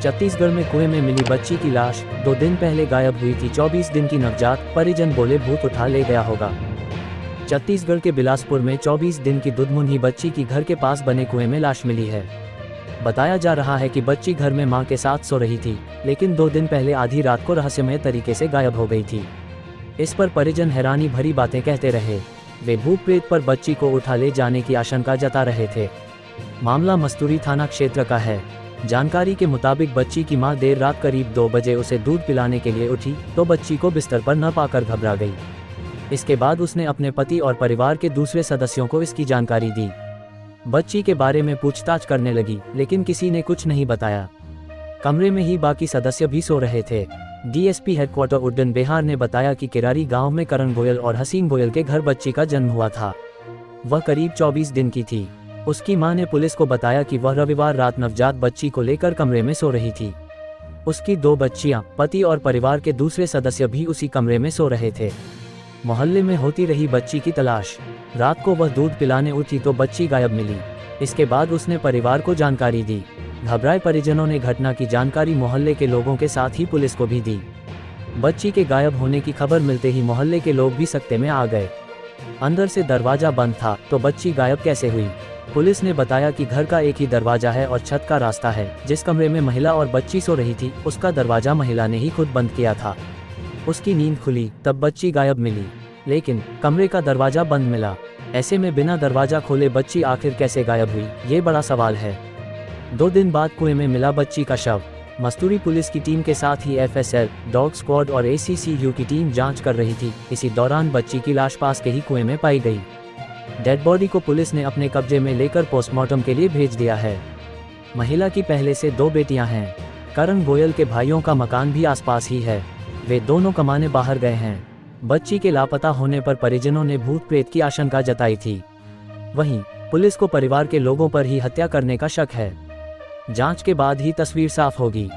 छत्तीसगढ़ में कुएं में मिली बच्ची की लाश 2 दिन पहले गायब हुई थी। 24 दिन की नवजात, परिजन बोले भूत उठा ले गया होगा। छत्तीसगढ़ के बिलासपुर में 24 दिन की दुधमुन्ही बच्ची की घर के पास बने कुएं में लाश मिली है। बताया जा रहा है कि बच्ची घर में मां के साथ सो रही थी, लेकिन 2 दिन पहले आधी रात को रहस्यमय तरीके से गायब हो गई थी। इस पर परिजन हैरानी भरी बातें कहते रहे। वे भूत प्रेत पर बच्ची को उठा ले जाने की आशंका जता रहे थे। मामला मस्तूरी थाना क्षेत्र का है। जानकारी के मुताबिक बच्ची की मां देर रात करीब 2 बजे उसे दूध पिलाने के लिए उठी तो बच्ची को बिस्तर पर न पाकर घबरा गई। इसके बाद उसने अपने पति और परिवार के दूसरे सदस्यों को इसकी जानकारी दी। बच्ची के बारे में पूछताछ करने लगी, लेकिन किसी ने कुछ नहीं बताया। कमरे में ही बाकी सदस्य भी सो रहे थे। डीएसपी हेडक्वार्टर उड्डन बिहार ने बताया कि किरारी गांव में करण गोयल और हसीन गोयल के घर बच्ची का जन्म हुआ था। वह करीब 24 दिन की थी। उसकी मां ने पुलिस को बताया कि वह रविवार रात नवजात बच्ची को लेकर कमरे में सो रही थी। उसकी 2 बच्चियां, पति और परिवार के दूसरे सदस्य भी उसी कमरे में सो रहे थे। मोहल्ले में होती रही बच्ची की तलाश। रात को वह दूध पिलाने उठी तो बच्ची गायब मिली। इसके बाद उसने परिवार को जानकारी दी। घबराए परिजनों ने घटना की जानकारी मोहल्ले के लोगों के साथ ही पुलिस को भी दी। बच्ची के गायब होने की खबर मिलते ही मोहल्ले के लोग भी सकते में आ गए। अंदर से दरवाजा बंद था तो बच्ची गायब कैसे हुई? पुलिस ने बताया कि घर का एक ही दरवाजा है और छत का रास्ता है। जिस कमरे में महिला और बच्ची सो रही थी उसका दरवाजा महिला ने ही खुद बंद किया था। उसकी नींद खुली तब बच्ची गायब मिली, लेकिन कमरे का दरवाजा बंद मिला। ऐसे में बिना दरवाजा खोले बच्ची आखिर कैसे गायब हुई, ये बड़ा सवाल है। 2 दिन बाद कुएं में मिला बच्ची का शव। मस्तूरी पुलिस की टीम के साथ ही एफएसएल, डॉग स्क्वाड और एसीसीयू की टीम जांच कर रही थी। इसी दौरान बच्ची की लाश पास के ही कुएं में पाई गई। डेड बॉडी को पुलिस ने अपने कब्जे में लेकर पोस्टमार्टम के लिए भेज दिया है। महिला की पहले से 2 बेटियां हैं। करण गोयल के भाइयों का मकान भी आसपास ही है। वे दोनों कमाने बाहर गए हैं। बच्ची के लापता होने पर परिजनों ने भूत प्रेत की आशंका जताई थी। वहीं पुलिस को परिवार के लोगों पर ही हत्या करने का शक है। जांच के बाद ही तस्वीर साफ होगी।